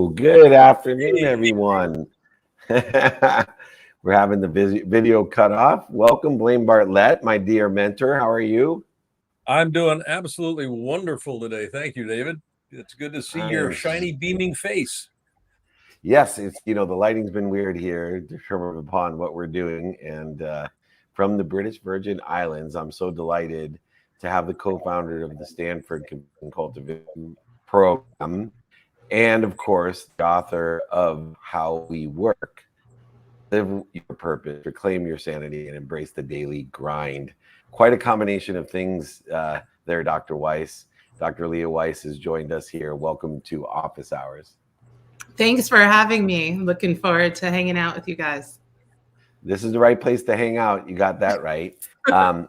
Good afternoon, everyone. We're having the video cut off. Welcome, Blaine Bartlett, my dear mentor. How are you? I'm doing absolutely wonderful today. Thank you, David. It's good to see your shiny, beaming face. Yes, it's the lighting's been weird here, determined upon what we're doing. And from the British Virgin Islands, I'm so delighted to have the co-founder of the Stanford Cultivation program, and of course, the author of How We Work. Live your purpose, reclaim your sanity, and embrace the daily grind. Quite a combination of things there, Dr. Weiss. Dr. Leah Weiss has joined us here. Welcome to Office Hours. Thanks for having me. Looking forward to hanging out with you guys. This is the right place to hang out. You got that right. And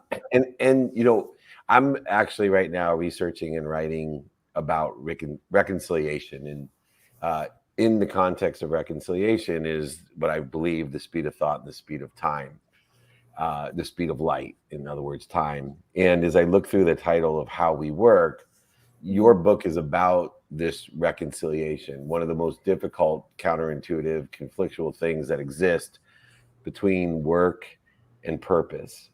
I'm actually right now researching and writing about reconciliation, and in the context of reconciliation is what I believe the speed of thought and the speed of time, the speed of light, in other words, time. And as I look through the title of How We Work, your book is about this reconciliation, one of the most difficult, counterintuitive, conflictual things that exist between work and purpose,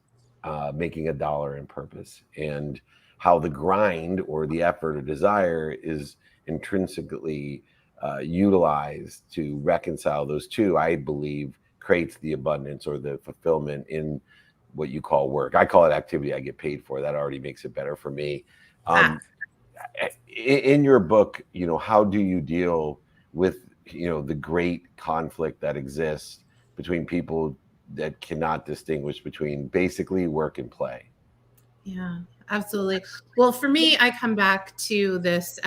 making a dollar and purpose, and how the grind or the effort or desire is intrinsically utilized to reconcile those two. I believe creates the abundance or the fulfillment in what you call work. I call it activity I get paid for. That already makes it better for me. In your book, how do you deal with the great conflict that exists between people that cannot distinguish between basically work and play? Yeah, absolutely. Well, for me, I come back to this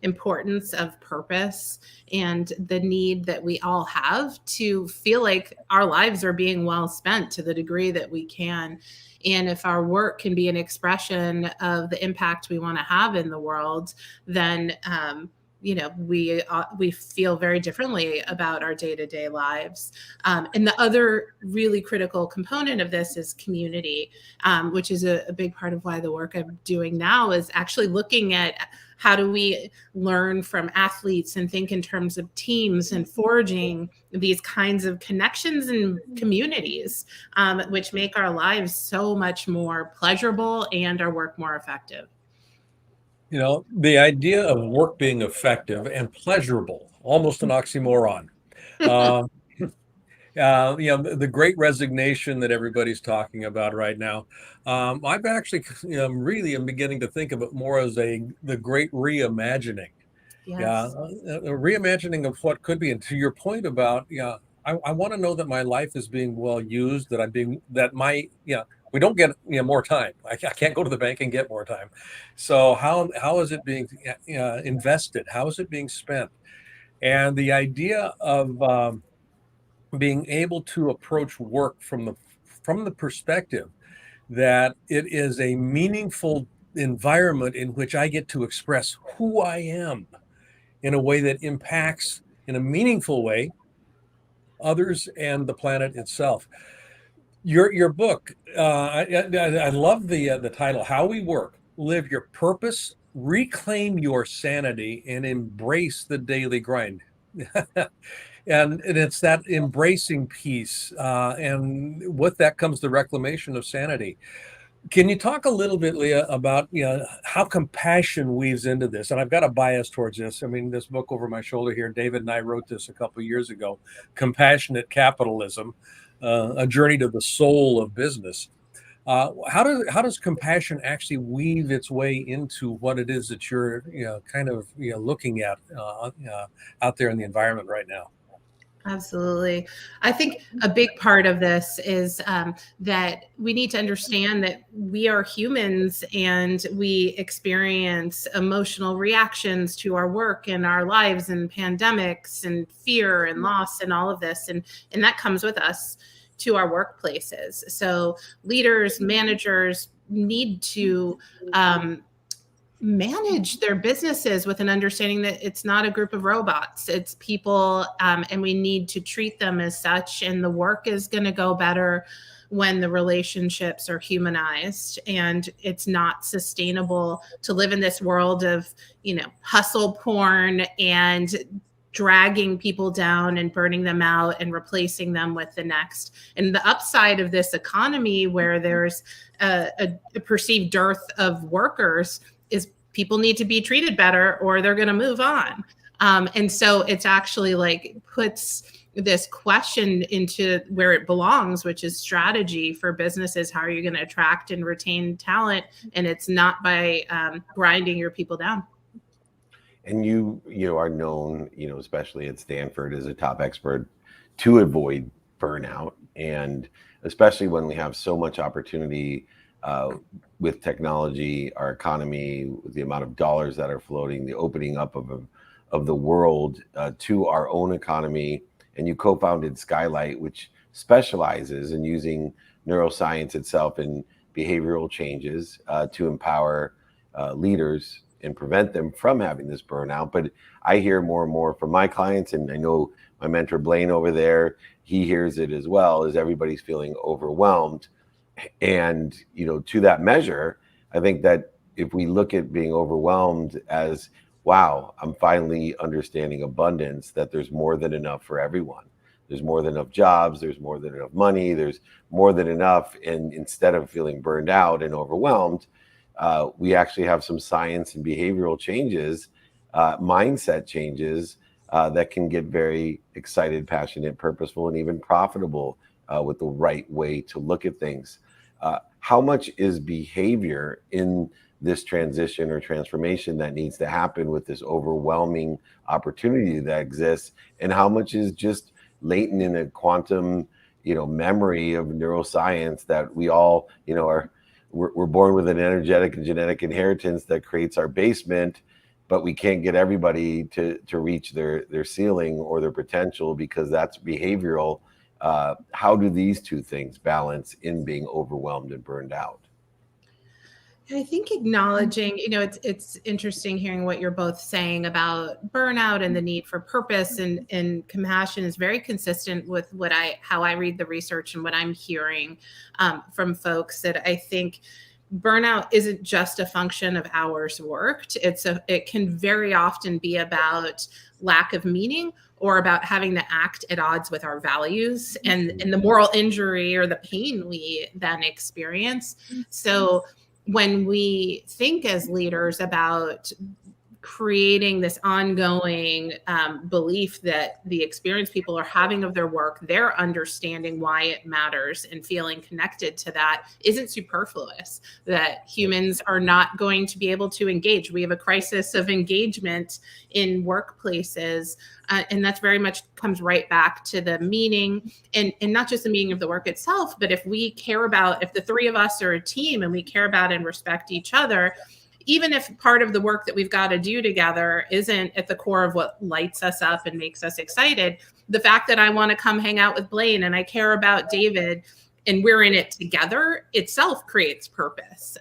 importance of purpose and the need that we all have to feel like our lives are being well spent to the degree that we can. And if our work can be an expression of the impact we want to have in the world, then we feel very differently about our day-to-day lives. And the other really critical component of this is community, which is a big part of why the work I'm doing now is actually looking at how do we learn from athletes and think in terms of teams and forging these kinds of connections and communities, which make our lives so much more pleasurable and our work more effective. The idea of work being effective and pleasurable, almost an oxymoron. The great resignation that everybody's talking about right now. I've actually really am beginning to think of it more as the great reimagining. Yes. A reimagining of what could be. And to your point about, I want to know that my life is being well used, we don't get more time. I can't go to the bank and get more time. So how is it being invested? How is it being spent? And the idea of being able to approach work from the perspective that it is a meaningful environment in which I get to express who I am in a way that impacts in a meaningful way others and the planet itself. Your book, I love the title, How We Work, Live Your Purpose, Reclaim Your Sanity, and Embrace the Daily Grind. And it's that embracing piece, and with that comes the reclamation of sanity. Can you talk a little bit, Leah, about how compassion weaves into this? And I've got a bias towards this. I mean, this book over my shoulder here, David and I wrote this a couple of years ago, Compassionate Capitalism, a journey to the soul of business. How does compassion actually weave its way into what it is that you're looking at out there in the environment right now? Absolutely. I think a big part of this is that we need to understand that we are humans and we experience emotional reactions to our work and our lives and pandemics and fear and loss and all of this. And that comes with us to our workplaces. So leaders, managers need to manage their businesses with an understanding that it's not a group of robots, it's people, and we need to treat them as such. And the work is going to go better when the relationships are humanized. And it's not sustainable to live in this world of, hustle porn and dragging people down and burning them out and replacing them with the next. And the upside of this economy, where there's a perceived dearth of workers, is people need to be treated better or they're going to move on. And so it's actually like puts this question into where it belongs, which is strategy for businesses. How are you going to attract and retain talent? And it's not by grinding your people down. And you are known, especially at Stanford, as a top expert to avoid burnout, and especially when we have so much opportunity with technology, our economy, with the amount of dollars that are floating, the opening up of the world to our own economy. And you co-founded Skylight, which specializes in using neuroscience itself and behavioral changes to empower leaders and prevent them from having this burnout. But I hear more and more from my clients, and I know my mentor Blaine over there, he hears it as well, is everybody's feeling overwhelmed. And, to that measure, I think that if we look at being overwhelmed as, wow, I'm finally understanding abundance, that there's more than enough for everyone. There's more than enough jobs, there's more than enough money, there's more than enough. And instead of feeling burned out and overwhelmed, we actually have some science and behavioral changes, mindset changes that can get very excited, passionate, purposeful, and even profitable with the right way to look at things. How much is behavior in this transition or transformation that needs to happen with this overwhelming opportunity that exists? And how much is just latent in a quantum, memory of neuroscience that we all, we're born with an energetic and genetic inheritance that creates our basement, but we can't get everybody to reach their ceiling or their potential because that's behavioral. How do these two things balance in being overwhelmed and burned out? I think acknowledging, it's interesting hearing what you're both saying about burnout and the need for purpose and compassion is very consistent with how I read the research and what I'm hearing from folks, that I think burnout isn't just a function of hours worked. It can very often be about lack of meaning or about having to act at odds with our values and the moral injury or the pain we then experience. So when we think as leaders about creating this ongoing belief that the experience people are having of their work, they're understanding why it matters and feeling connected to that isn't superfluous, that humans are not going to be able to engage. We have a crisis of engagement in workplaces. And that's very much comes right back to the meaning and not just the meaning of the work itself, but if the three of us are a team and we care about and respect each other, even if part of the work that we've got to do together isn't at the core of what lights us up and makes us excited, the fact that I want to come hang out with Blaine and I care about David and we're in it together itself creates purpose.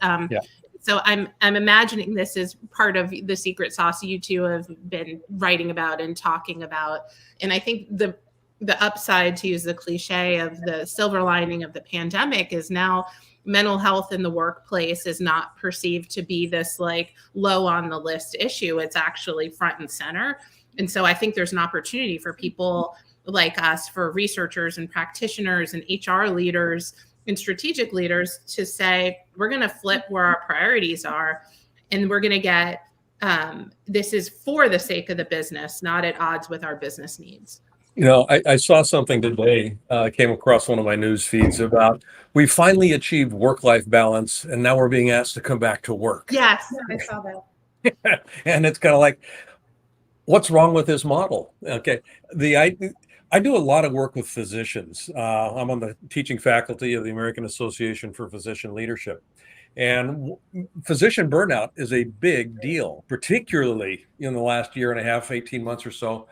So I'm imagining this is part of the secret sauce you two have been writing about and talking about. And I think the upside, to use the cliche of the silver lining of the pandemic, is now mental health in the workplace is not perceived to be this like low on the list issue. It's actually front and center. And so I think there's an opportunity for people like us, for researchers and practitioners and HR leaders and strategic leaders to say, we're going to flip where our priorities are. And we're going to get, this is for the sake of the business, not at odds with our business needs. I saw something today, came across one of my news feeds about we finally achieved work-life balance and now we're being asked to come back to work. Yes, I saw that. And it's kind of like, what's wrong with this model? Okay. I do a lot of work with physicians. I'm on the teaching faculty of the American Association for Physician Leadership. And physician burnout is a big deal, particularly in the last year and a half, 18 months or so.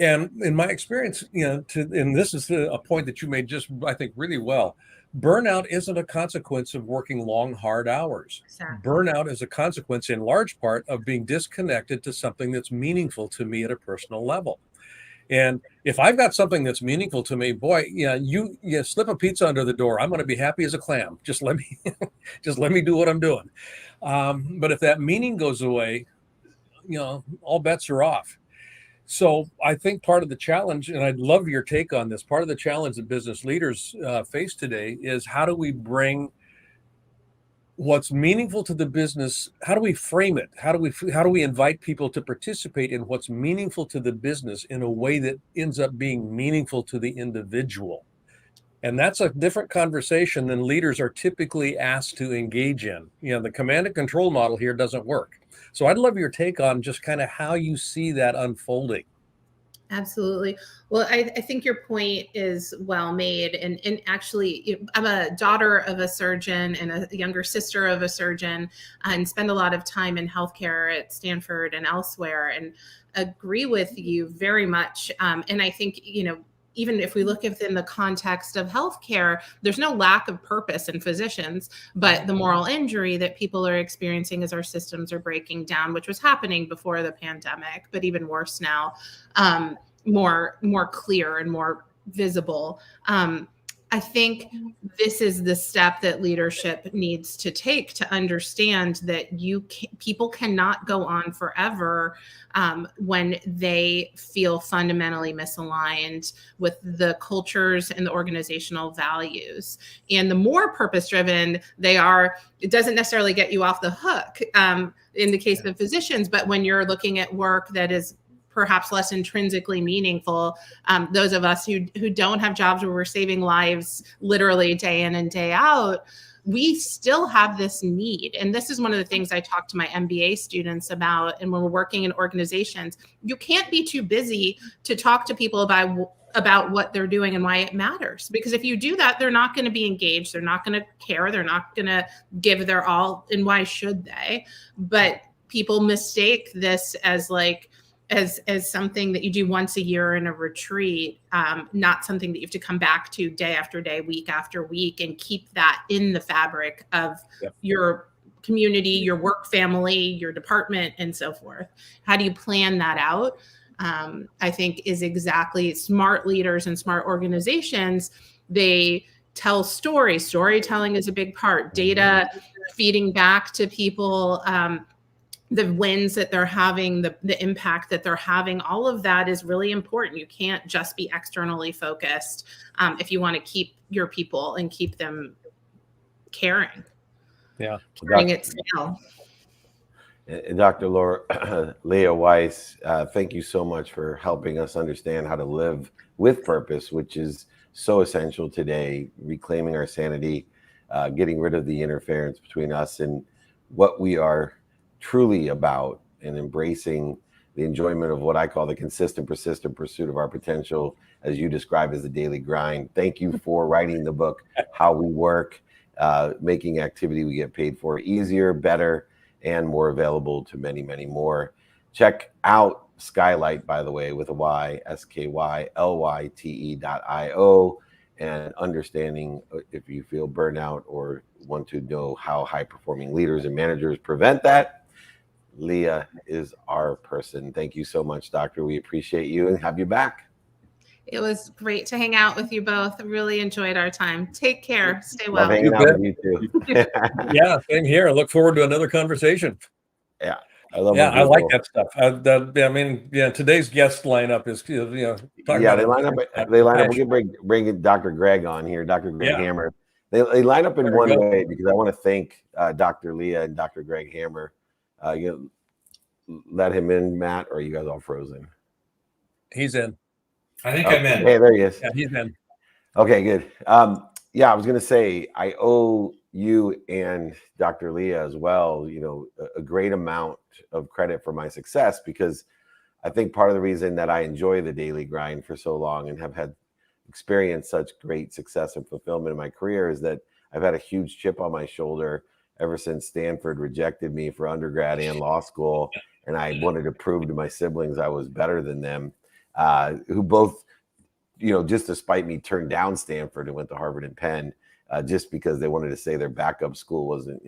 And in my experience, and this is a point that you made just, I think, really well. Burnout isn't a consequence of working long, hard hours. Exactly. Burnout is a consequence in large part of being disconnected to something that's meaningful to me at a personal level. And if I've got something that's meaningful to me, boy, you slip a pizza under the door, I'm going to be happy as a clam. Just let me do what I'm doing. But if that meaning goes away, all bets are off. So I think part of the challenge, and I'd love your take on this, part of the challenge that business leaders face today is how do we bring what's meaningful to the business? How do we frame it? How do we invite people to participate in what's meaningful to the business in a way that ends up being meaningful to the individual? And that's a different conversation than leaders are typically asked to engage in. The command and control model here doesn't work. So I'd love your take on just kind of how you see that unfolding. Absolutely. Well, I think your point is well made. And actually, I'm a daughter of a surgeon and a younger sister of a surgeon, and spend a lot of time in healthcare at Stanford and elsewhere, and agree with you very much. And I think, even if we look within the context of healthcare, there's no lack of purpose in physicians, but the moral injury that people are experiencing as our systems are breaking down, which was happening before the pandemic, but even worse now, more clear and more visible. I think this is the step that leadership needs to take to understand that people cannot go on forever when they feel fundamentally misaligned with the cultures and the organizational values. And the more purpose-driven they are, it doesn't necessarily get you off the hook in the case of physicians, but when you're looking at work that is perhaps less intrinsically meaningful, those of us who don't have jobs where we're saving lives literally day in and day out, we still have this need. And this is one of the things I talk to my MBA students about. And when we're working in organizations, you can't be too busy to talk to people about what they're doing and why it matters. Because if you do that, they're not going to be engaged. They're not going to care. They're not going to give their all. And why should they? But people mistake this as as something that you do once a year in a retreat, not something that you have to come back to day after day, week after week, and keep that in the fabric of your community, your work family, your department, and so forth. How do you plan that out? I think is exactly smart leaders and smart organizations. They tell stories. Storytelling is a big part. Data feeding back to people, the wins that they're having, the impact that they're having, all of that is really important. You can't just be externally focused if you want to keep your people and keep them caring. Yeah. Caring at scale. And Dr. Leah Weiss, thank you so much for helping us understand how to live with purpose, which is so essential today, reclaiming our sanity, getting rid of the interference between us and what we are truly about, and embracing the enjoyment of what I call the consistent, persistent pursuit of our potential, as you describe as the daily grind. Thank you for writing the book, How We Work, making activity we get paid for easier, better, and more available to many, many more. Check out Skylight, by the way, with a Y, SKYLYTE.io, and understanding if you feel burnout or want to know how high-performing leaders and managers prevent that. Leah is our person. Thank you so much, Doctor. We appreciate you and have you back. It was great to hang out with you both. Really enjoyed our time. Take care. Stay well. Love hanging out with you too. Yeah, same here. I look forward to another conversation. Yeah. I like that stuff. Today's guest lineup is, they line up. They line up. We can bring Dr. Greg on here, Dr. Greg Hammer. They line up in one way because I want to thank Dr. Leah and Dr. Greg Hammer. Let him in, Matt, or are you guys all frozen? He's in. I think I'm in. Hey, there he is. Yeah, he's in. Okay, good. I was going to say I owe you and Dr. Leah as well, a great amount of credit for my success, because I think part of the reason that I enjoy the daily grind for so long and have had experienced such great success and fulfillment in my career is that I've had a huge chip on my shoulder ever since Stanford rejected me for undergrad and law school. And I wanted to prove to my siblings I was better than them, who both, just despite me, turned down Stanford and went to Harvard and Penn, just because they wanted to say their backup school wasn't,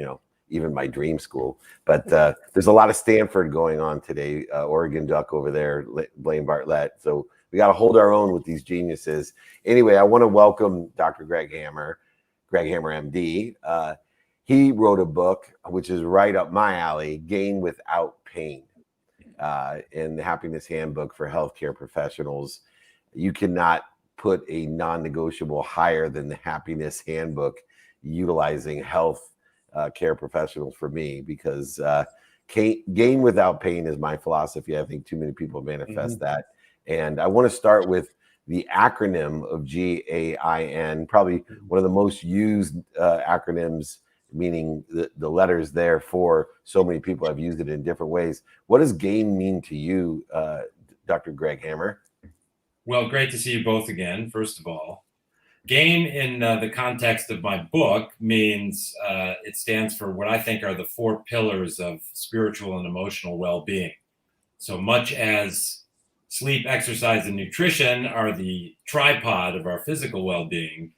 even my dream school. But there's a lot of Stanford going on today, Oregon Duck over there, Blaine Bartlett. So we got to hold our own with these geniuses. Anyway, I want to welcome Dr. Greg Hammer, MD. He wrote a book, which is right up my alley, Gain Without Pain. in the Happiness Handbook for Healthcare Professionals. You cannot put a non-negotiable higher than the Happiness Handbook utilizing health care professionals for me, because gain without pain is my philosophy. I think too many people manifest that. And I want to start with the acronym of GAIN, probably one of the most used acronyms, meaning the letters there for so many people have used it in different ways. What does GAIN mean to you, Dr. Greg Hammer? Well, great to see you both again, first of all. GAIN in the context of my book means it stands for what I think are the 4 pillars of spiritual and emotional well-being. So much as sleep, exercise, and nutrition are the tripod of our physical well-being,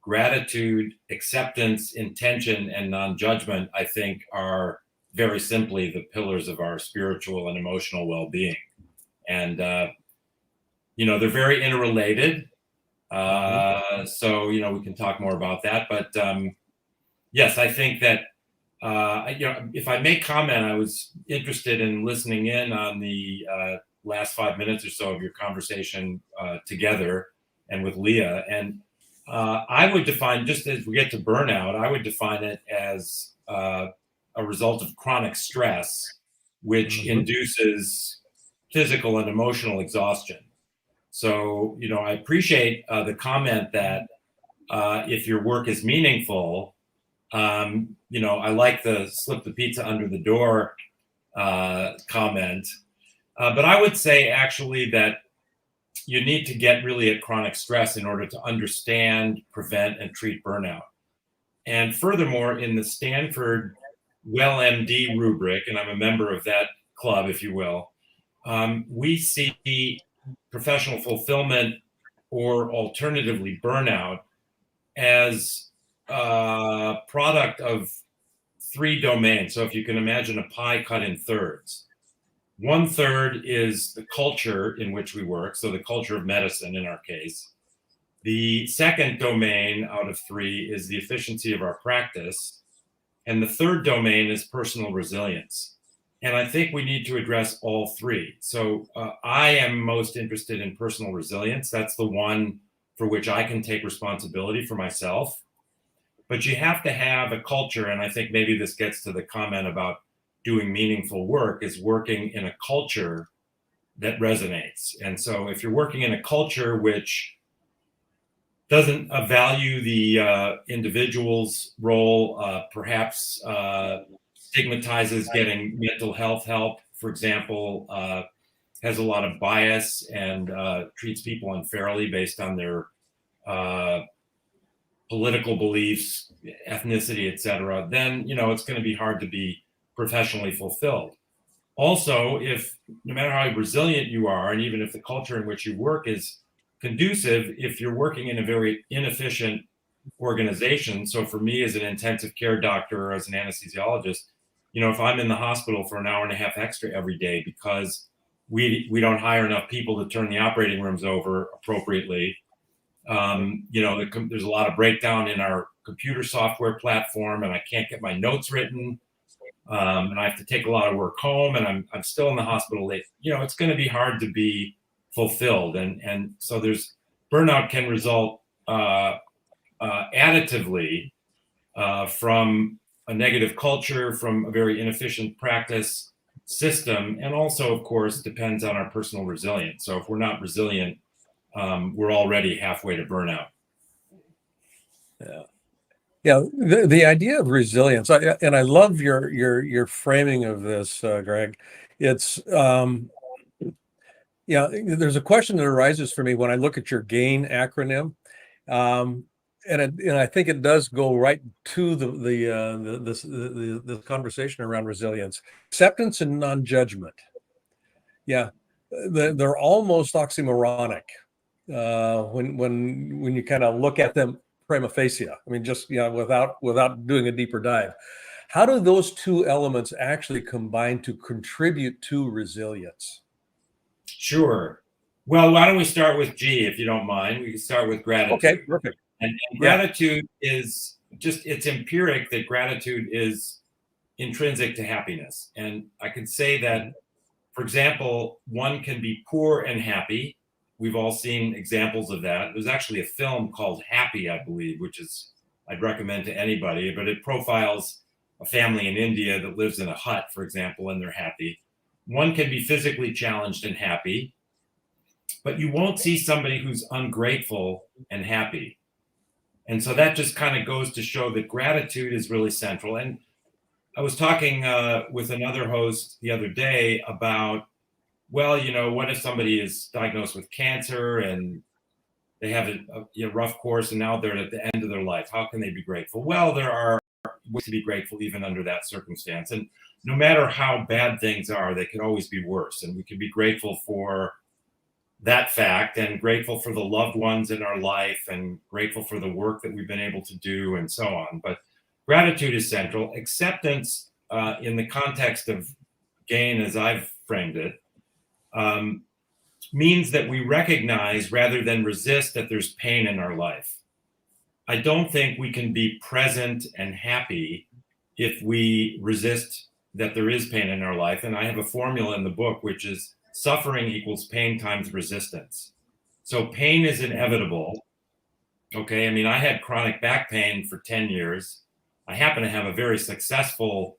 gratitude, acceptance, intention, and non-judgment, I think, are very simply the pillars of our spiritual and emotional well-being. And, they're very interrelated. So, we can talk more about that. But yes, I think that, if I may comment, I was interested in listening in on the last 5 minutes or so of your conversation together and with Leah. And I would define, just as we get to burnout, I would define it as a result of chronic stress, which induces physical and emotional exhaustion. So, I appreciate the comment that if your work is meaningful, I like the slip the pizza under the door comment. But I would say actually that you need to get really at chronic stress in order to understand, prevent, and treat burnout. And furthermore, in the Stanford Well MD rubric, and I'm a member of that club, if you will, we see professional fulfillment, or alternatively burnout, as a product of 3 domains. So if you can imagine a pie cut in thirds, 1/3 is the culture in which we work, so the culture of medicine in our case. The second domain out of 3 is the efficiency of our practice. And the third domain is personal resilience. And I think we need to address all 3. So I am most interested in personal resilience. That's the one for which I can take responsibility for myself. But you have to have a culture, and I think maybe this gets to the comment about doing meaningful work, is working in a culture that resonates. And so if you're working in a culture which doesn't value the individual's role, perhaps stigmatizes getting mental health help, for example, has a lot of bias and treats people unfairly based on their political beliefs, ethnicity, etc., then it's going to be hard to be professionally fulfilled. Also, if no matter how resilient you are, and even if the culture in which you work is conducive, if you're working in a very inefficient organization, so for me as an intensive care doctor or as an anesthesiologist, if I'm in the hospital for an hour and a half extra every day because we don't hire enough people to turn the operating rooms over appropriately, there's a lot of breakdown in our computer software platform, and I can't get my notes written, and I have to take a lot of work home, and I'm still in the hospital late. It's going to be hard to be fulfilled, and so burnout can result additively from a negative culture, from a very inefficient practice system, and also, of course, depends on our personal resilience. So if we're not resilient, we're already halfway to burnout. Yeah. The idea of resilience, and I love your framing of this, Greg. It's there's a question that arises for me when I look at your GAIN acronym, and I think it does go right to the conversation around resilience, acceptance, and non-judgment. Yeah, they're almost oxymoronic when you kind of look at them prima facie. I mean, just without doing a deeper dive. How do those 2 elements actually combine to contribute to resilience? Sure. Well, why don't we start with G, if you don't mind? We can start with gratitude. Okay, perfect. And gratitude is it's empiric that gratitude is intrinsic to happiness. And I can say that For example, one can be poor and happy. We've all seen examples of that. There's actually a film called Happy, I believe, which is I'd recommend to anybody, but it profiles a family in India that lives in a hut, for example, and they're happy. One can be physically challenged and happy, but you won't see somebody who's ungrateful and happy. And so that just kind of goes to show that gratitude is really central. And I was talking with another host the other day about, well, you know, what if somebody is diagnosed with cancer and they have a rough course and now they're at the end of their life? How can they be grateful? Well, there are ways to be grateful even under that circumstance. And no matter how bad things are, they could always be worse. And we can be grateful for that fact and grateful for the loved ones in our life and grateful for the work that we've been able to do and so on. But gratitude is central. Acceptance in the context of gain, as I've framed it, means that we recognize rather than resist that there's pain in our life. I don't think we can be present and happy if we resist that there is pain in our life. And I have a formula in the book, which is suffering equals pain times resistance. So pain is inevitable. Okay. I mean, I had chronic back pain for 10 years. I happen to have a very successful,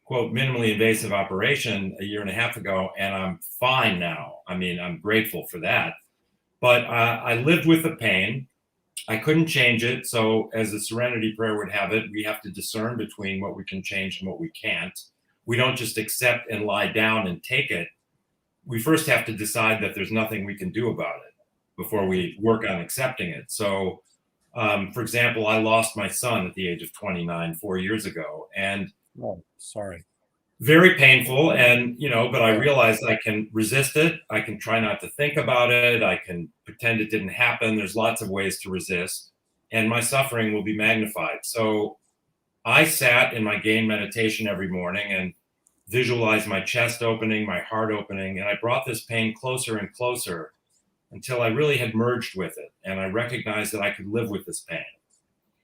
quote, minimally invasive operation a year and a half ago, and I'm fine now. I mean, I'm grateful for that. But I lived with the pain. I couldn't change it. So as the Serenity Prayer would have it, we have to discern between what we can change and what we can't. We don't just accept and lie down and take it. We first have to decide that there's nothing we can do about it before we work on accepting it. So, for example, I lost my son at the age of 29, 4 years ago. And Oh, sorry. very painful. And, you know, but I realized I can resist it. I can try not to think about it. I can pretend it didn't happen. There's lots of ways to resist, and my suffering will be magnified. So I sat in my gain meditation every morning and visualized my chest opening, my heart opening, and I brought this pain closer and closer until I really had merged with it. And I recognized that I could live with this pain.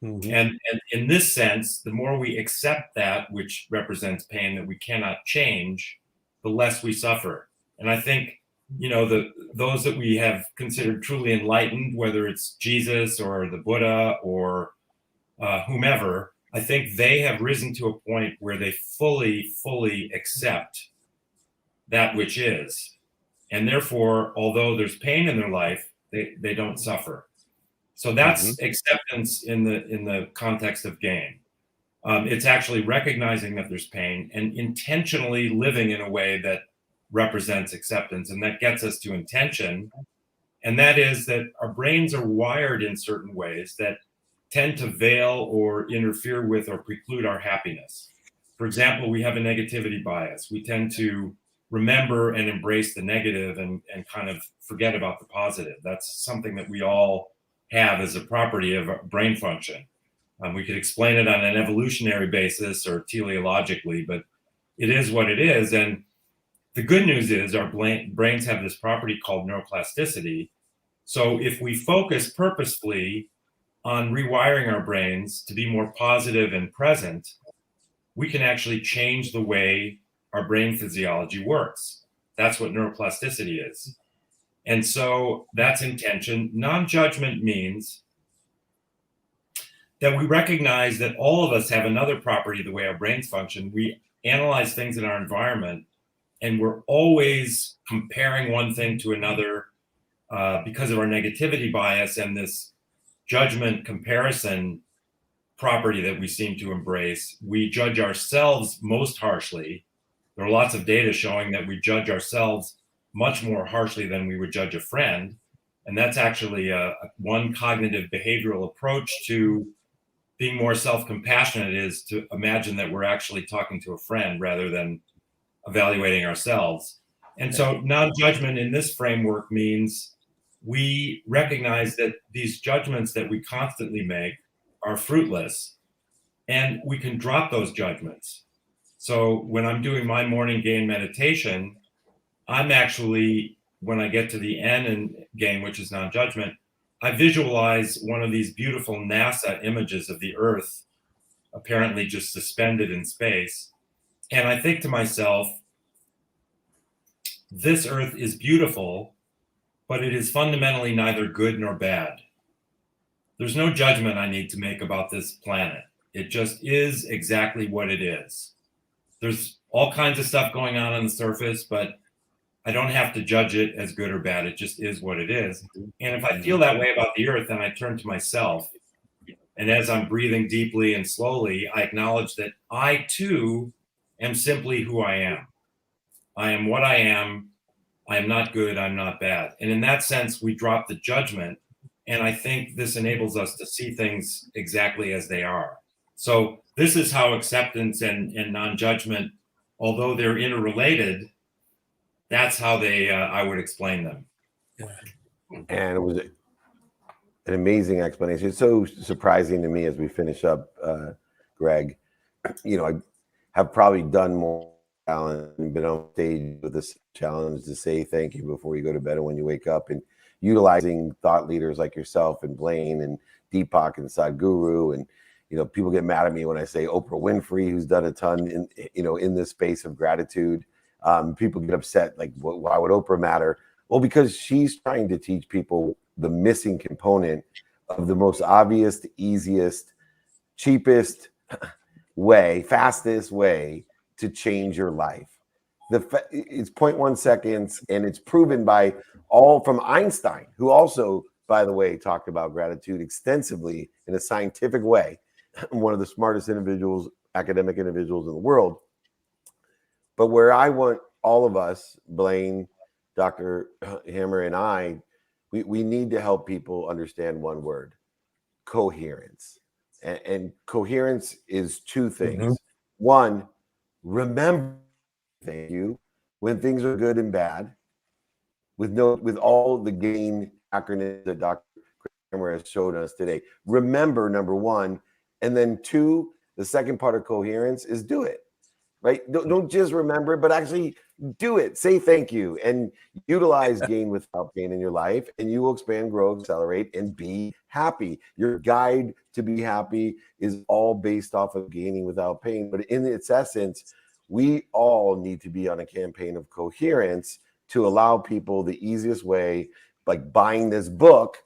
Mm-hmm. And in this sense, the more we accept that which represents pain that we cannot change, the less we suffer. And I think, you know, those that we have considered truly enlightened, whether it's Jesus or the Buddha or whomever, I think they have risen to a point where they fully accept that which is. And therefore, although there's pain in their life, they don't suffer. So that's acceptance in the context of gain. It's actually recognizing that there's pain and intentionally living in a way that represents acceptance. And that gets us to intention. And that is that our brains are wired in certain ways that tend to veil or interfere with or preclude our happiness. For example, we have a negativity bias. We tend to remember and embrace the negative and kind of forget about the positive. That's something that we all have as a property of brain function. We could explain it on an evolutionary basis or teleologically, but it is what it is. And the good news is our brains have this property called neuroplasticity. So if we focus purposefully on rewiring our brains to be more positive and present, we can actually change the way our brain physiology works. That's what neuroplasticity is. And so that's intention. Non-judgment means that we recognize that all of us have another property, the way our brains function. We analyze things in our environment, and we're always comparing one thing to another because of our negativity bias and this judgment comparison property that we seem to embrace. We judge ourselves most harshly. There are lots of data showing that we judge ourselves much more harshly than we would judge a friend. And that's actually one cognitive behavioral approach to being more self-compassionate, is to imagine that we're actually talking to a friend rather than evaluating ourselves. And so non-judgment in this framework means we recognize that these judgments that we constantly make are fruitless, and we can drop those judgments. So when I'm doing my morning gain meditation, I'm actually, when I get to the N in gain, which is non-judgment, I visualize one of these beautiful NASA images of the Earth, apparently just suspended in space. And I think to myself, this earth is beautiful, but it is fundamentally neither good nor bad. There's no judgment I need to make about this planet. It just is exactly what it is. There's all kinds of stuff going on the surface, but I don't have to judge it as good or bad. It just is what it is. And if I feel that way about the earth, then I turn to myself. And as I'm breathing deeply and slowly, I acknowledge that I too am simply who I am. I am what I am. I am not good. I'm not bad. And in that sense, we drop the judgment. And I think this enables us to see things exactly as they are. So this is how acceptance and non-judgment, although they're interrelated, that's how they I would explain them. And it was an amazing explanation. It's so surprising to me as we finish up, Greg. You know, I have probably done more challenge and been on stage with this challenge to say thank you before you go to bed and when you wake up, and utilizing thought leaders like yourself and Blaine and Deepak and Sadhguru. And you know, people get mad at me when I say Oprah Winfrey, who's done a ton in, you know, in this space of gratitude. People get upset, like, why would Oprah matter? Well, because she's trying to teach people the missing component of the most obvious, easiest, cheapest way, fastest way to change your life. It's 0.1 seconds, and it's proven by all from Einstein, who also, by the way, talked about gratitude extensively in a scientific way. One of the smartest individuals, academic individuals in the world. But where I want all of us, Blaine, Dr. Hammer, and I, we need to help people understand one word: coherence. And coherence is two things. Mm-hmm. One, remember, thank you, when things are good and bad, with all the gain acronyms that Dr. Hammer has shown us today. Remember, number one. And then two, the second part of coherence is do it, right? Don't just remember it, but actually do it. Say thank you and utilize gain without pain in your life, and you will expand, grow, accelerate, and be happy. Your guide to be happy is all based off of gaining without pain. But in its essence, we all need to be on a campaign of coherence to allow people the easiest way, like buying this book,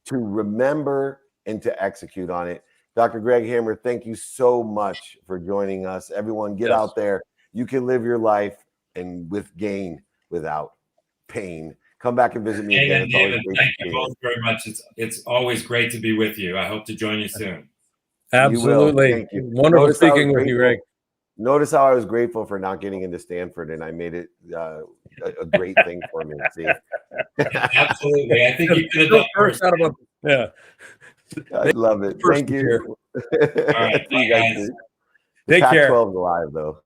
to remember and to execute on it. Dr. Greg Hammer, thank you so much for joining us. Everyone, get out there. You can live your life and with gain without pain. Come back and visit me again. It's David, thank you both very much. It's always great to be with you. I hope to join you soon. Absolutely. You thank you. Wonderful speaking with you, Greg. Notice how I was grateful for not getting into Stanford, and I made it a great thing for me. See? Absolutely. I think you could have done first. Yeah. I love it. Thank you. All right. Bye, guys. Take care. Pac-12 is alive, though.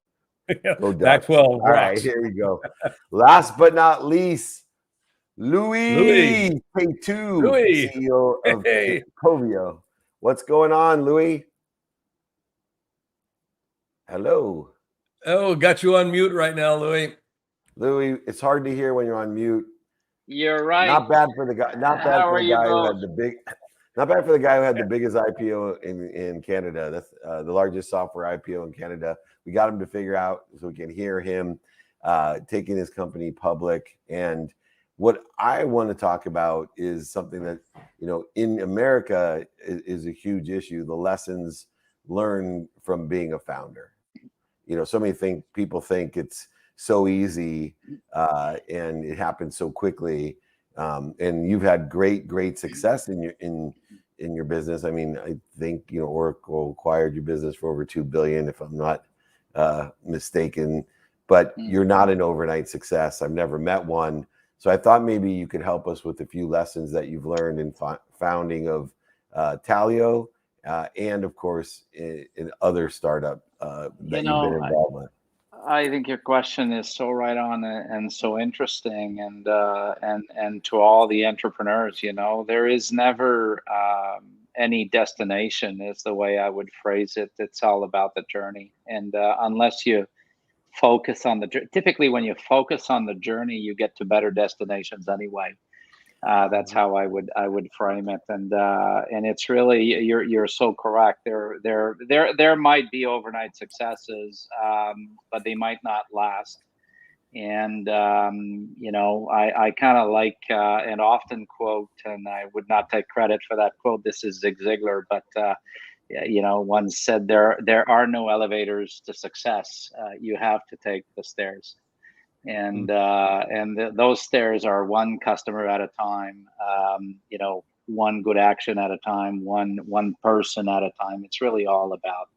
Go Ducks. Pac-12. All right, here we go. Last but not least, Louis Têtu, CEO of Coveo. What's going on, Louis? Hello. Oh, got you on mute right now, Louis. Louis, it's hard to hear when you're on mute. You're right. Not bad for the guy. Not bad for the guy who had the big. Not bad for the guy who had the biggest IPO in Canada. That's the largest software IPO in Canada. We got him to figure out so we can hear him taking his company public. And what I want to talk about is something that, you know, in America is a huge issue. The lessons learned from being a founder. You know, so many people think it's so easy and it happens so quickly. And you've had great success in your business. I mean, I think, you know, Oracle acquired your business for over $2 billion, if I'm not mistaken. But you're not an overnight success. I've never met one. So I thought maybe you could help us with a few lessons that you've learned in founding of Talio, and of course in other startup that you've been involved with. I think your question is so right on and so interesting, and to all the entrepreneurs, you know, there is never any destination, is the way I would phrase it. It's all about the journey, and unless you focus on typically when you focus on the journey, you get to better destinations anyway. That's how I would frame it, and it's really you're so correct. There might be overnight successes, but they might not last. And I kind of like and often quote, and I would not take credit for that quote. This is Zig Ziglar, but once said there are no elevators to success. You have to take the stairs, and those stairs are one customer at a time. One good action at a time, one person at a time. It's really all about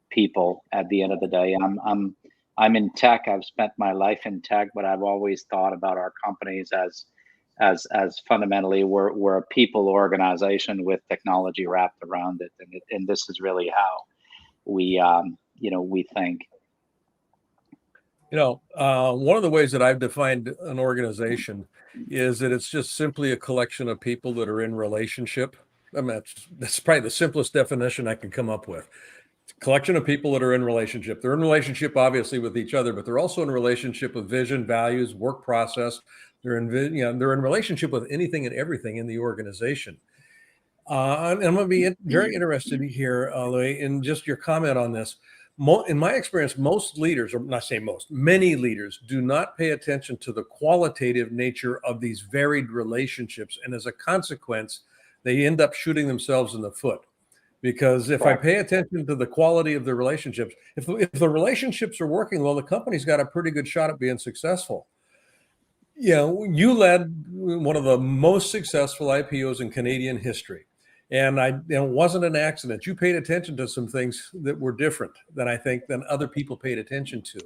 people at the end of the day. I'm in tech. I've spent my life in tech, but I've always thought about our companies as fundamentally we're a people organization with technology wrapped around it, and this is really how we think. One of the ways that I've defined an organization is that it's just simply a collection of people that are in relationship. I mean, that's probably the simplest definition I can come up with. It's a collection of people that are in relationship. They're in relationship, obviously, with each other, but they're also in relationship with vision, values, work process. They're in relationship with anything and everything in the organization. I'm going to be very interested here, Leah, in just your comment on this. In my experience, most leaders, or not say most, many leaders do not pay attention to the qualitative nature of these varied relationships. And as a consequence, they end up shooting themselves in the foot. Because if I pay attention to the quality of the relationships, if the relationships are working well, the company's got a pretty good shot at being successful. You led one of the most successful IPOs in Canadian history. And it wasn't an accident. You paid attention to some things that were different than other people paid attention to.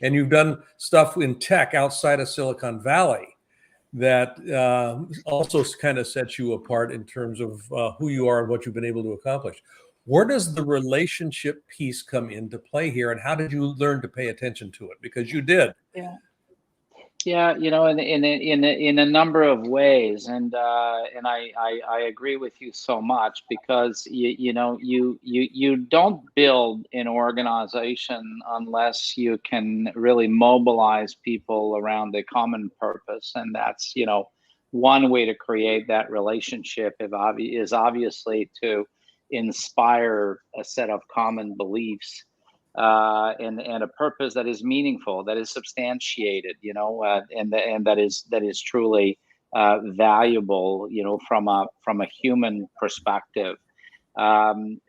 And you've done stuff in tech outside of Silicon Valley that also kind of sets you apart in terms of who you are and what you've been able to accomplish. Where does the relationship piece come into play here, and how did you learn to pay attention to it? Because you did. Yeah, in a number of ways, and I agree with you so much, because you don't build an organization unless you can really mobilize people around a common purpose, and that's one way to create that relationship is obviously to inspire a set of common beliefs. And a purpose that is meaningful, that is substantiated, and that is truly valuable, from a human perspective. Then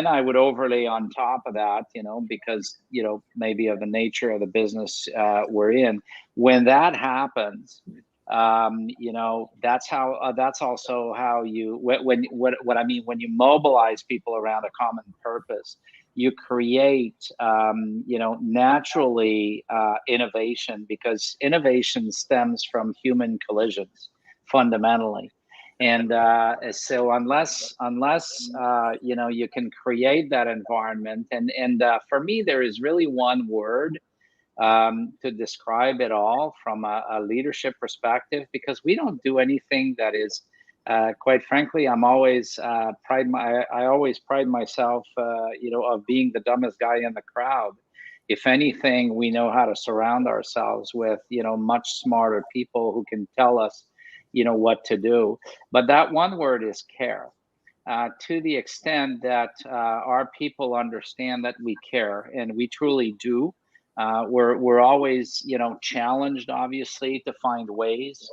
I would overlay on top of that, because maybe of the nature of the business we're in, when that happens. That's also how you what I mean when you mobilize people around a common purpose, you create naturally innovation, because innovation stems from human collisions fundamentally. And so unless you can create that environment, and for me there is really one word to describe it all from a leadership perspective, because we don't do anything that is, quite frankly, I always pride myself, of being the dumbest guy in the crowd. If anything, we know how to surround ourselves with, much smarter people who can tell us, what to do. But that one word is care. To the extent that our people understand that we care, and we truly do. We're always, challenged, obviously, to find ways,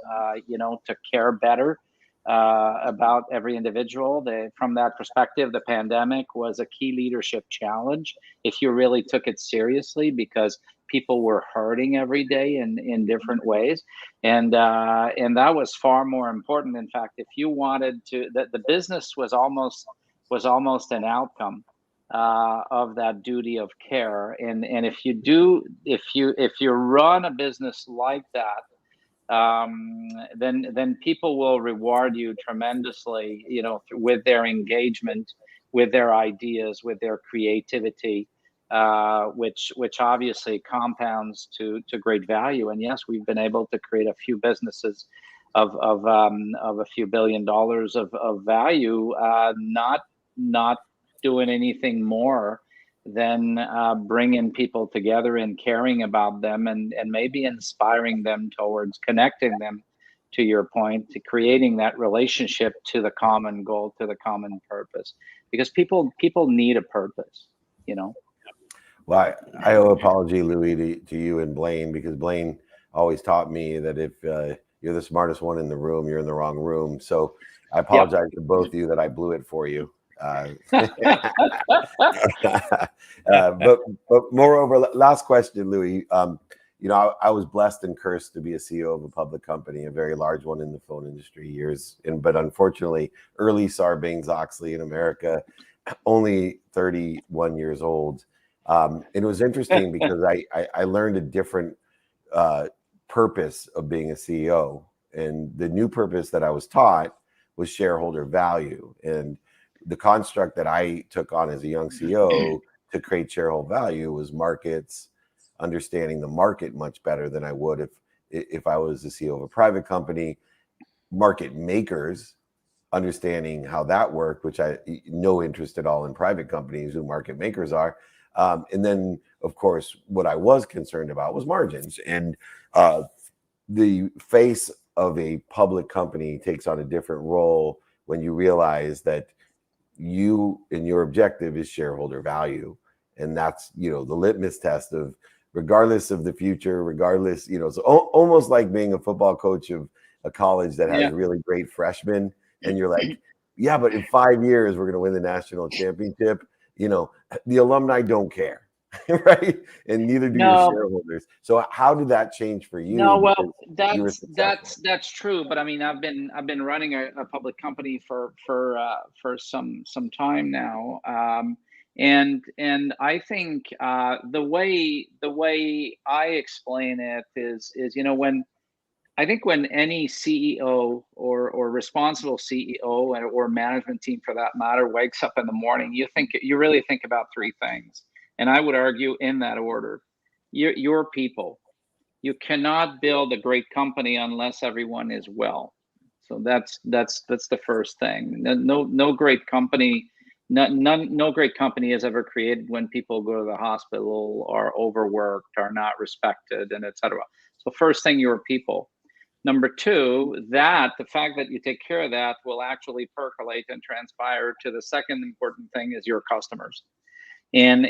to care better about every individual. From that perspective, the pandemic was a key leadership challenge, if you really took it seriously, because people were hurting every day in different ways, and that was far more important. In fact, if you wanted to, the business was almost an outcome of that duty of care, and if you run a business like that, then people will reward you tremendously, with their engagement, with their ideas, with their creativity, which obviously compounds to great value. And yes, we've been able to create a few businesses of a few $1 billion of value, not doing anything more than bringing people together and caring about them, and maybe inspiring them towards connecting them, to your point, to creating that relationship to the common goal, to the common purpose, because people need a purpose. Well, I owe apology, Louis, to you and Blaine, because Blaine always taught me that if you're the smartest one in the room, you're in the wrong room. So I apologize to both of you that I blew it for you. But moreover, last question, Louis. You know, I was blessed and cursed to be a CEO of a public company, a very large one in the phone industry but unfortunately, early Sarbanes-Oxley in America, only 31 years old. It was interesting because I learned a different purpose of being a CEO, and the new purpose that I was taught was shareholder value. And the construct that I took on as a young CEO to create shareholder value was markets, understanding the market much better than I would if I was the CEO of a private company, market makers, understanding how that worked, which I no interest at all in private companies who market makers are. And then, of course, what I was concerned about was margins. And the face of a public company takes on a different role when you realize that you and your objective is shareholder value. And that's, you know, the litmus test of, regardless of the future, regardless, you know, it's almost like being a football coach of a college that has really great freshmen. And you're like, yeah, but in 5 years, we're going to win the national championship. You know, the alumni don't care, right? And neither do your shareholders. So how did that change for you? No, well, that's true. But I mean, I've been running a public company for some time now, and I think the way I explain it is you know, when any CEO or responsible CEO or management team for that matter wakes up in the morning, you really think about three things, and I would argue in that order: your people. You cannot build a great company unless everyone is well. So that's the first thing. No great company, no great company is ever created when people go to the hospital, are overworked, are not respected, and etc. So first thing, your people. Number two, that the fact that you take care of that will actually percolate and transpire to the second important thing, is your customers. And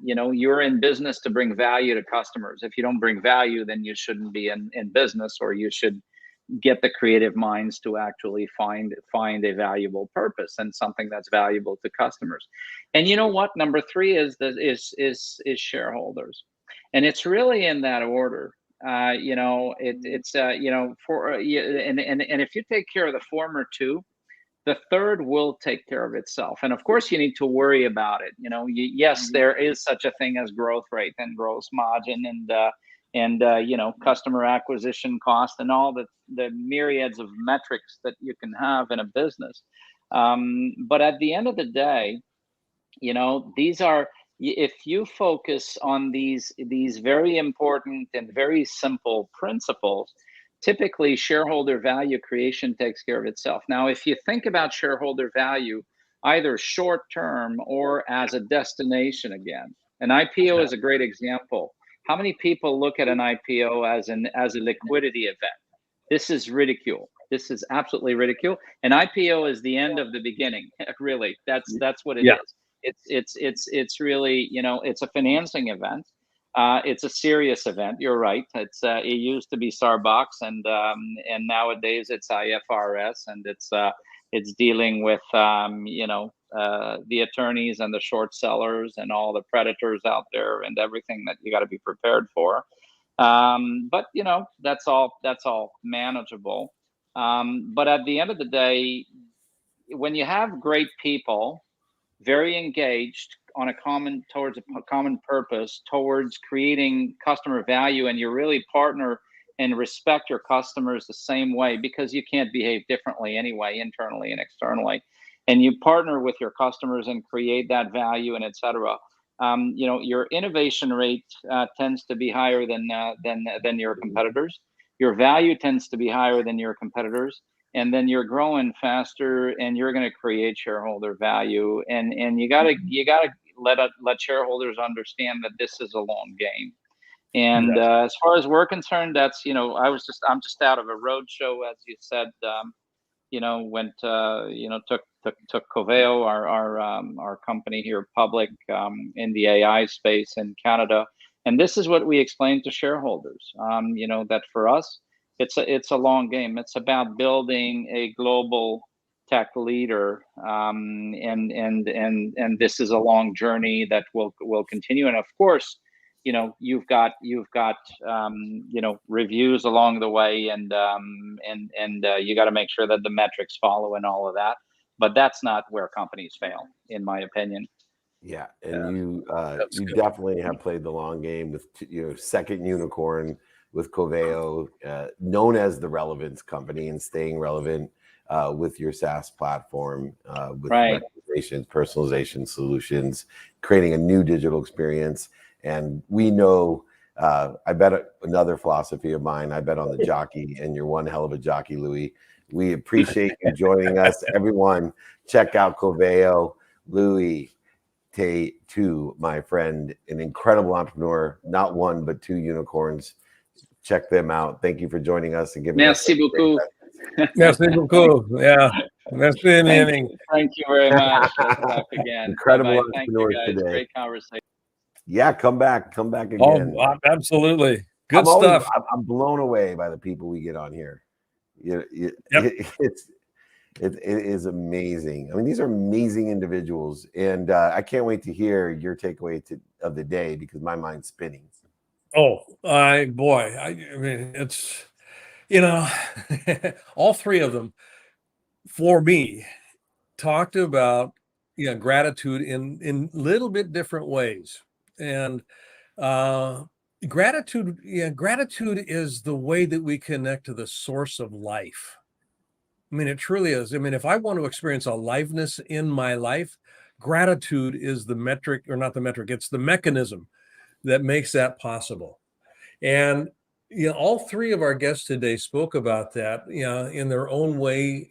you know, you're in business to bring value to customers. If you don't bring value, then you shouldn't be in business, or you should get the creative minds to actually find a valuable purpose and something that's valuable to customers. And you know what? Number three is shareholders, and it's really in that order. You know, it's you know, and if you take care of the former two, the third will take care of itself. And of course, you need to worry about it. You know, yes, there is such a thing as growth rate and gross margin and you know, customer acquisition cost and all the myriads of metrics that you can have in a business. But at the end of the day, you know, if you focus on these very important and very simple principles, typically shareholder value creation takes care of itself. Now, if you think about shareholder value, either short term or as a destination, again, an IPO is a great example. How many people look at an IPO as a liquidity event? This is ridicule. This is absolutely ridicule. An IPO is the end of the beginning. Really, that's what it is. It's really, you know, it's a financing event. It's a serious event. You're right. It used to be Starbucks, and nowadays it's IFRS, and it's dealing with you know, the attorneys and the short sellers and all the predators out there and everything that you got to be prepared for. But you know, that's all manageable. But at the end of the day, when you have great people, very engaged on towards a common purpose, towards creating customer value, and you really partner and respect your customers the same way, because you can't behave differently anyway, internally and externally, and you partner with your customers and create that value, and etc. You know, your innovation rate tends to be higher than your competitors. Your value tends to be higher than your competitors, and then you're growing faster, and you're going to create shareholder value. And you gotta let shareholders understand that this is a long game. And as far as we're concerned, that's, you know, I'm just out of a road show, as you said, went took Coveo, our company here, public in the AI space in Canada. And this is what we explained to shareholders, that for us, it's a long game. It's about building a global tech leader, and this is a long journey that will continue. And of course, you've got reviews along the way, and you got to make sure that the metrics follow and all of that. But that's not where companies fail, in my opinion. Yeah, and you definitely have played the long game with second unicorn with Coveo, known as the relevance company, and staying relevant with your SaaS platform, with recommendations, personalization solutions, creating a new digital experience. And we know, I bet another philosophy of mine, I bet on the jockey, and you're one hell of a jockey, Louis. We appreciate you joining us. Everyone, check out Coveo. Louis, Têtu, my friend, an incredible entrepreneur, not one, but 2 unicorns. Check them out. Thank you for joining us and giving us. Merci beaucoup. Merci beaucoup. Yeah. Merci, Manning. Thank you very much. Good luck again. Incredible Bye-bye. Thank you, entrepreneurs guys. today. Great conversation. Yeah, come back again. Oh, absolutely. Good stuff. I'm blown away by the people we get on here. It is amazing. I mean, these are amazing individuals, and I can't wait to hear your takeaway of the day, because my mind's spinning. Oh, I mean, it's, all 3 of them for me talked about, gratitude in little bit different ways. And gratitude is the way that we connect to the source of life. I mean, it truly is. I mean, if I want to experience aliveness in my life, gratitude is the metric, or not the metric, it's the mechanism that makes that possible. And all 3 of our guests today spoke about that, in their own way,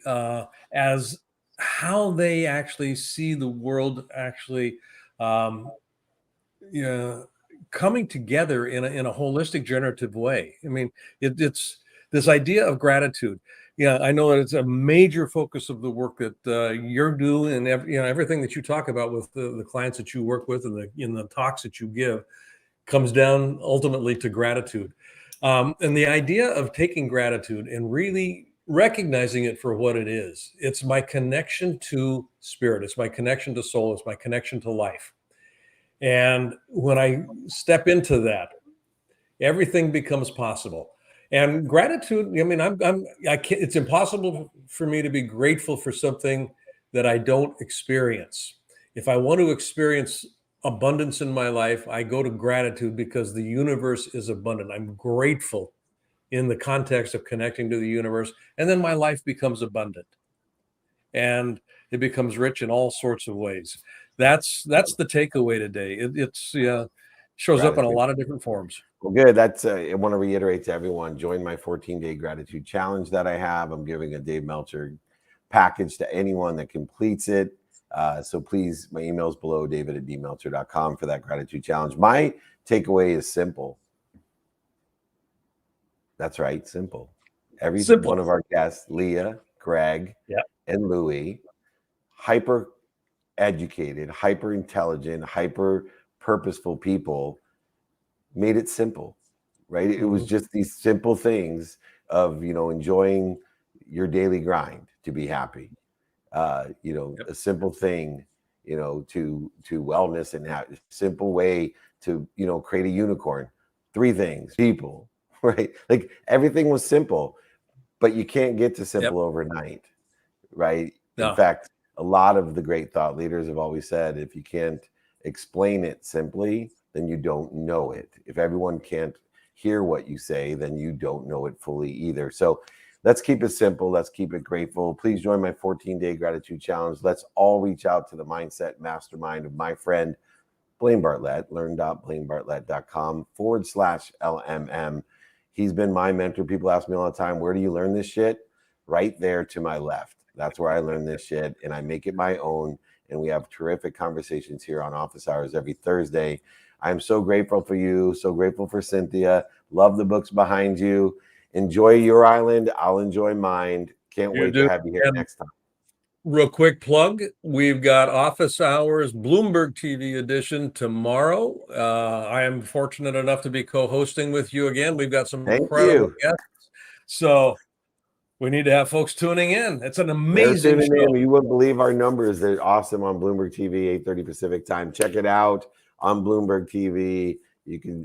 as how they actually see the world actually, coming together in a holistic, generative way. I mean, it's this idea of gratitude. Yeah, I know that it's a major focus of the work that you're doing, and everything that you talk about with the clients that you work with, and in the talks that you give, comes down ultimately to gratitude. And the idea of taking gratitude and really recognizing it for what it is. It's my connection to spirit. It's my connection to soul. It's my connection to life. And when I step into that, everything becomes possible. And gratitude, I mean, I can't, it's impossible for me to be grateful for something that I don't experience. If I want to experience abundance in my life, I go to gratitude, because the universe is abundant. I'm grateful in the context of connecting to the universe, and then my life becomes abundant, and it becomes rich in all sorts of ways. That's the takeaway today. It's shows up in a lot of different forms. Well, good. That's I want to reiterate to everyone, join my 14-day gratitude challenge that I have. I'm giving a Dave Meltzer package to anyone that completes it. So please, my email is below, david@dmeltzer.com, for that gratitude challenge. My takeaway is simple. That's right, simple. Every one of our guests, Leah, Greg, and Louis, hyper educated, hyper intelligent, hyper purposeful people, made it simple, right? It was just these simple things of, enjoying your daily grind to be happy. A simple thing, to wellness, and a simple way to, create a unicorn. 3 things, people, right? Like, everything was simple, but you can't get to simple overnight, right? No. In fact, a lot of the great thought leaders have always said, if you can't explain it simply, then you don't know it. If everyone can't hear what you say, then you don't know it fully either. So let's keep it simple. Let's keep it grateful. Please join my 14-day gratitude challenge. Let's all reach out to the mindset mastermind of my friend, Blaine Bartlett, learn.blainebartlett.com/LMM. He's been my mentor. People ask me all the time, where do you learn this shit? Right there to my left. That's where I learn this shit, and I make it my own. And we have terrific conversations here on Office Hours every Thursday. I'm so grateful for you. So grateful for Cynthia. Love the books behind you. Enjoy your island. I'll enjoy mine. Can't You wait do. to have you here And next time. real quick plug, we've got Office Hours Bloomberg TV edition tomorrow. I am fortunate enough to be co-hosting with you again. We've got some Thank incredible you. guests. So we need to have folks tuning in. It's an They're amazing tuning show. in. You wouldn't believe our numbers. They're awesome on Bloomberg TV, 8:30 Pacific time. Check it out on Bloomberg TV. You can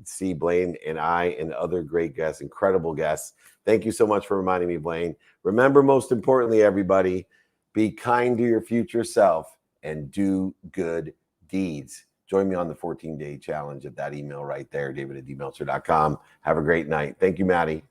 see Blaine and I and other great guests, incredible guests. Thank you so much for reminding me, Blaine. Remember, most importantly, everybody, be kind to your future self and do good deeds. Join me on the 14-day challenge at that email right there, david@dmeltzer.com. Have a great night. Thank you, Maddie.